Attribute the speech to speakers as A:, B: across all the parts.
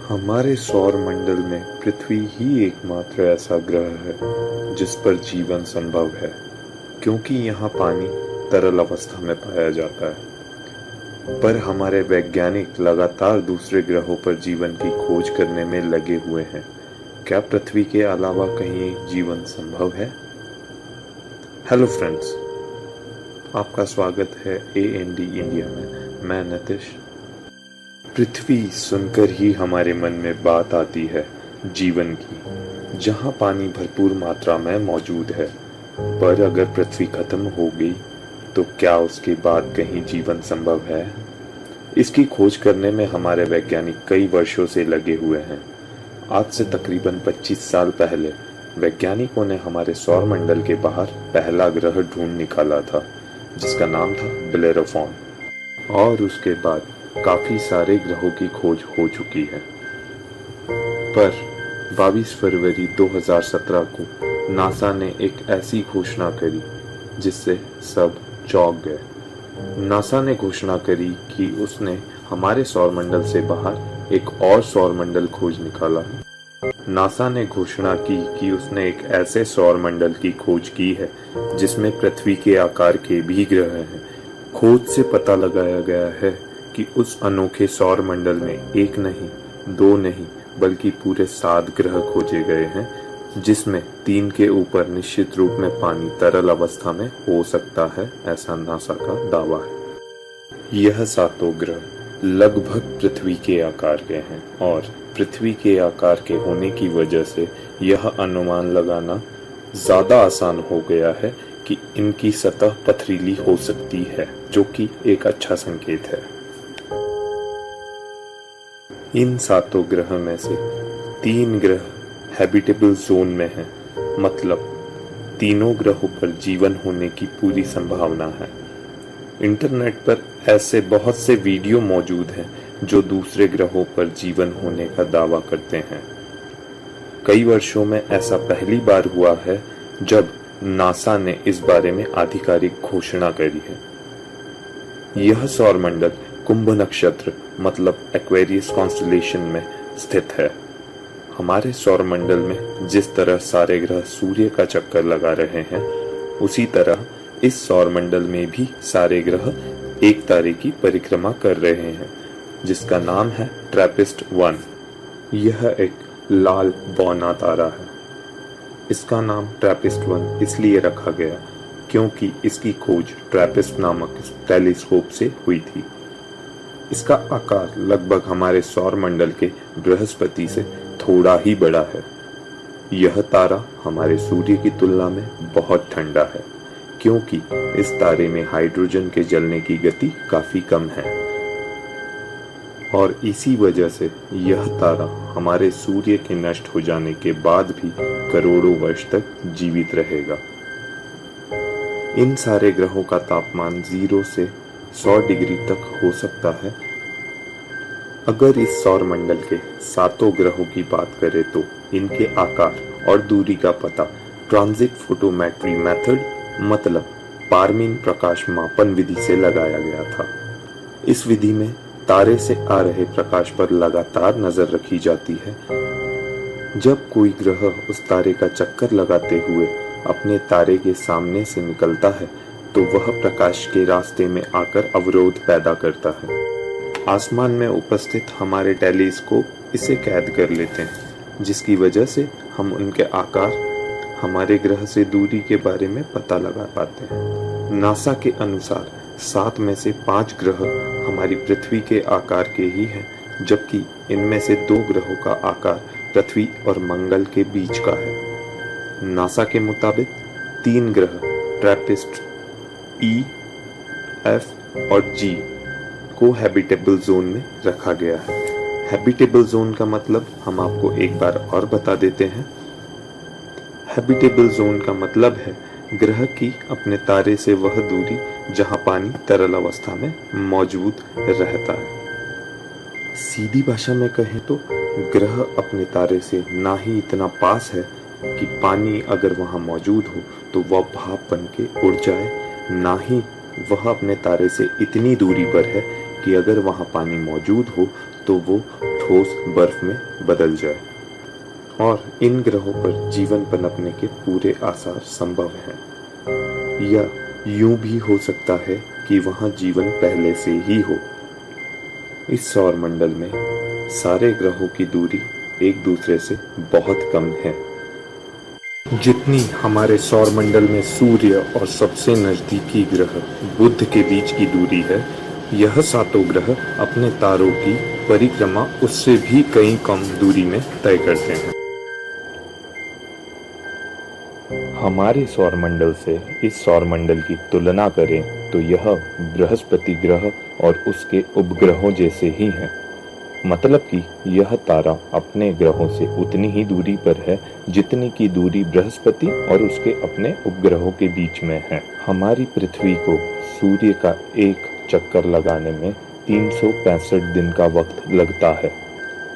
A: हमारे सौर मंडल में पृथ्वी ही एकमात्र ऐसा ग्रह है जिस पर जीवन संभव है, क्योंकि यहाँ पानी तरल अवस्था में पाया जाता है। पर हमारे वैज्ञानिक लगातार दूसरे ग्रहों पर जीवन की खोज करने में लगे हुए हैं। क्या पृथ्वी के अलावा कहीं जीवन संभव है? हेलो फ्रेंड्स, आपका स्वागत है AND इंडिया में। मैं नितिश। पृथ्वी सुनकर ही हमारे मन में बात आती है जीवन की, जहाँ पानी भरपूर मात्रा में मौजूद है। पर अगर पृथ्वी खत्म हो गई तो क्या उसके बाद कहीं जीवन संभव है? इसकी खोज करने में हमारे वैज्ञानिक कई वर्षों से लगे हुए हैं। आज से तकरीबन 25 साल पहले वैज्ञानिकों ने हमारे सौर मंडल के बाहर पहला ग्रह ढूंढ निकाला था, जिसका नाम था बेलेरोफोन। और उसके बाद काफी सारे ग्रहों की खोज हो चुकी है। पर 22 फरवरी 2017 को नासा ने एक ऐसी घोषणा करी जिससे सब चौंक गए। नासा ने घोषणा करी कि उसने हमारे सौर मंडल से बाहर एक और सौर मंडल खोज निकाला। नासा ने घोषणा की कि उसने एक ऐसे सौर मंडल की खोज की है जिसमें पृथ्वी के आकार के भी ग्रह हैं। खोज से पता लगाया गया है कि उस अनोखे सौर मंडल में एक नहीं, दो नहीं, बल्कि पूरे 7 ग्रह खोजे गए हैं, जिसमें 3 के ऊपर निश्चित रूप में पानी तरल अवस्था में हो सकता है, ऐसा नासा का दावा है। यह 7 ग्रह लगभग पृथ्वी के आकार के हैं और पृथ्वी के आकार के होने की वजह से यह अनुमान लगाना ज्यादा आसान हो गया है कि इनकी सतह पथरीली हो सकती है, जो कि एक अच्छा संकेत है। इन 7 ग्रह में से 3 ग्रह हैबिटेबल जोन में हैं, मतलब तीनों ग्रहों पर जीवन होने की पूरी संभावना है। इंटरनेट पर ऐसे बहुत से वीडियो मौजूद हैं जो दूसरे ग्रहों पर जीवन होने का दावा करते हैं। कई वर्षों में ऐसा पहली बार हुआ है जब नासा ने इस बारे में आधिकारिक घोषणा करी है। यह सौर मंडल कुंभ नक्षत्र मतलब एक्वेरियस कॉन्स्टेलेशन में स्थित है। हमारे सौर मंडल में जिस तरह सारे ग्रह सूर्य का चक्कर लगा रहे हैं, उसी तरह इस सौर मंडल में भी सारे ग्रह एक तारे की परिक्रमा कर रहे हैं, जिसका नाम है ट्रैपिस्ट-1। यह एक लाल बौना तारा है। इसका नाम ट्रैपिस्ट-1 इसलिए रखा गया क्योंकि इसकी खोज ट्रैपिस्ट नामक टेलीस्कोप से हुई थी। इसका आकार लगभग हमारे सौर मंडल के बृहस्पति से थोड़ा ही बड़ा है। यह तारा हमारे सूर्य की तुलना में बहुत ठंडा है, क्योंकि इस तारे में हाइड्रोजन के जलने की गति काफी कम है और इसी वजह से यह तारा हमारे सूर्य के नष्ट हो जाने के बाद भी करोड़ों वर्ष तक जीवित रहेगा। इन सारे ग्रहों का तापमान 0 से 100 डिग्री तक हो सकता है। अगर इस सौर मंडल के 7 ग्रहों की बात करें तो इनके आकार और दूरी का पता ट्रांजिट फोटोमेट्री मेथड मतलब पारमीन प्रकाश मापन विधि से लगाया गया था। इस विधि में तारे से आ रहे प्रकाश पर लगातार नजर रखी जाती है। जब कोई ग्रह उस तारे का चक्कर लगाते हुए अपने तारे के सामने से निकलता है तो वह प्रकाश के रास्ते में आकर अवरोध पैदा करता है। आसमान में उपस्थित हमारे टेलीस्कोप इसे कैद कर लेते हैं, जिसकी वजह से हम उनके आकार, हमारे ग्रह से दूरी के बारे में पता लगा पाते हैं। नासा के अनुसार 7 में से 5 ग्रह हमारी पृथ्वी के आकार के ही हैं, जबकि इनमें से 2 ग्रहों का आकार पृथ्वी और मंगल के बीच का है। नासा के मुताबिक 3 ग्रह ट्रैपिस्ट E, F और G को हैबिटेबल जोन में रखा गया है। हैबिटेबल जोन का मतलब हम आपको एक बार और बता देते हैं। हैबिटेबल जोन का मतलब है ग्रह की अपने तारे से वह दूरी जहां पानी तरल अवस्था में मौजूद रहता है। सीधी भाषा में कहें तो ग्रह अपने तारे से ना ही इतना पास है कि पानी अगर वहां मौजूद हो तो वह भाप बन के उड़ जाए, ना ही वह अपने तारे से इतनी दूरी पर है कि अगर वहां पानी मौजूद हो तो वो ठोस बर्फ में बदल जाए और इन ग्रहों पर जीवन पनपने के पूरे आसार संभव हैं। या यूं भी हो सकता है कि वहां जीवन पहले से ही हो। इस सौर मंडल में सारे ग्रहों की दूरी एक दूसरे से बहुत कम है। जितनी हमारे सौर मंडल में सूर्य और सबसे नजदीकी ग्रह बुध के बीच की दूरी है, यह सातों ग्रह अपने तारों की परिक्रमा उससे भी कई कम दूरी में तय करते हैं। हमारे सौर मंडल से इस सौर मंडल की तुलना करें तो यह बृहस्पति ग्रह और उसके उपग्रहों जैसे ही है। मतलब कि यह तारा अपने ग्रहों से उतनी ही दूरी पर है जितनी की दूरी बृहस्पति और उसके अपने उपग्रहों के बीच में है। हमारी पृथ्वी को सूर्य का एक चक्कर लगाने में 365 दिन का वक्त लगता है।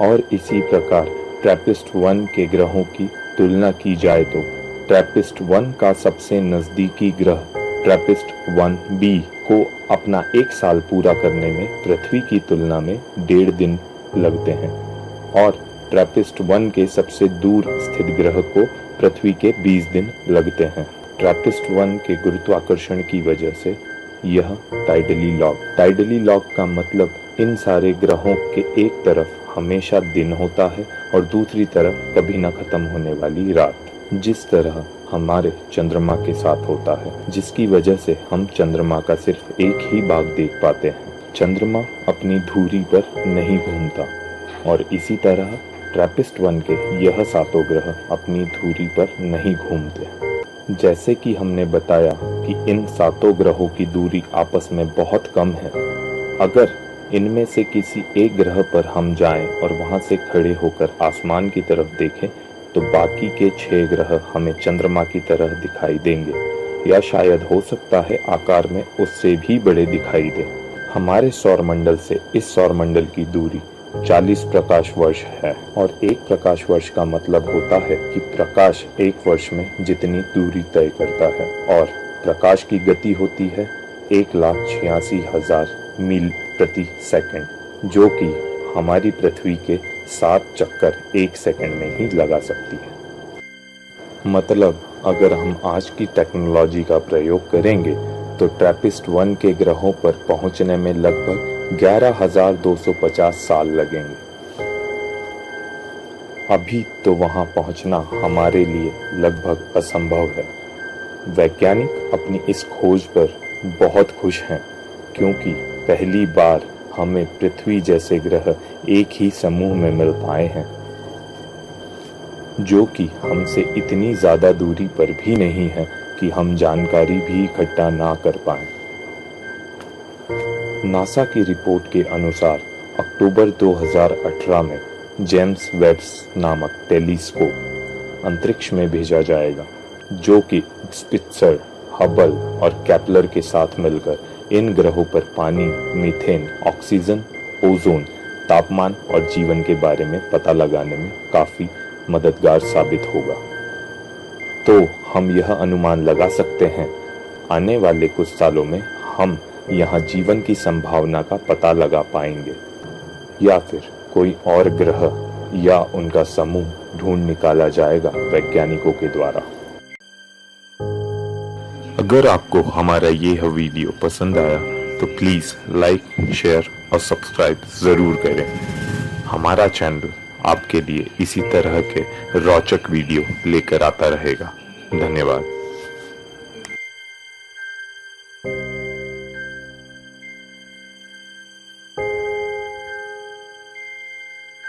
A: और इसी प्रकार ट्रैपिस्ट-1 के ग्रहों की तुलना की जाए तो ट्रैपिस्ट-1 का सबसे नजदीकी ग्रह ट्रैपिस्ट-1b को अपना 1 साल पूरा करने में पृथ्वी की तुलना में 1.5 दिन लगते हैं और ट्रैपिस्ट-1 के सबसे दूर स्थित ग्रह को पृथ्वी के 20 दिन लगते हैं। ट्रैपिस्ट-1 के गुरुत्वाकर्षण की वजह से यह टाइडली लॉक का मतलब इन सारे ग्रहों के एक तरफ हमेशा दिन होता है और दूसरी तरफ कभी न खत्म होने वाली रात, जिस तरह हमारे चंद्रमा के साथ होता है, जिसकी वजह से हम चंद्रमा का सिर्फ एक ही भाग देख पाते हैं। चंद्रमा अपनी धुरी पर नहीं घूमता और इसी तरह ट्रैपिस्ट-1 के यह सातों ग्रह अपनी धुरी पर नहीं घूमते। जैसे कि हमने बताया कि इन सातों ग्रहों की दूरी आपस में बहुत कम है। अगर इनमें से किसी एक ग्रह पर हम जाएं और वहां से खड़े होकर आसमान की तरफ देखें तो बाकी के 6 ग्रह हमें चंद्रमा की तरह दिखाई देंगे या शायद हो सकता है आकार में उससे भी बड़े दिखाई दें। हमारे सौर मंडल से इस सौर मंडल की दूरी 40 प्रकाश वर्ष है और 1 प्रकाश वर्ष का मतलब होता है कि प्रकाश 1 वर्ष में जितनी दूरी तय करता है और प्रकाश की गति होती है 1,86,000 मील प्रति सेकंड, जो कि हमारी पृथ्वी के 7 चक्कर 1 सेकंड में ही लगा सकती है। मतलब अगर हम आज की टेक्नोलॉजी का प्रयोग करेंगे तो ट्रैपिस्ट-1 के ग्रहों पर पहुंचने में लगभग 11,250 साल लगेंगे। अभी तो वहां पहुंचना हमारे लिए लगभग असंभव है। वैज्ञानिक अपनी इस खोज पर बहुत खुश हैं क्योंकि पहली बार हमें पृथ्वी जैसे ग्रह एक ही समूह में मिल पाए हैं जो कि हमसे इतनी ज्यादा दूरी पर भी नहीं है कि हम जानकारी भी इकट्ठा ना कर पाएं। नासा की रिपोर्ट के अनुसार अक्टूबर 2018 में जेम्स वेब नामक टेलीस्कोप अंतरिक्ष में भेजा जाएगा, जो कि स्पित्जर, हबल और केपलर के साथ मिलकर इन ग्रहों पर पानी, मीथेन, ऑक्सीजन, ओजोन, तापमान और जीवन के बारे में पता लगाने में काफी मददगार साबित होगा। तो हम यह अनुमान लगा सकते हैं आने वाले कुछ सालों में हम यहाँ जीवन की संभावना का पता लगा पाएंगे या फिर कोई और ग्रह या उनका समूह ढूंढ निकाला जाएगा वैज्ञानिकों के द्वारा। अगर आपको हमारा यह वीडियो पसंद आया तो प्लीज लाइक, शेयर और सब्सक्राइब जरूर करें। हमारा चैनल आपके लिए इसी तरह के रोचक वीडियो लेकर आता रहेगा। धन्यवाद।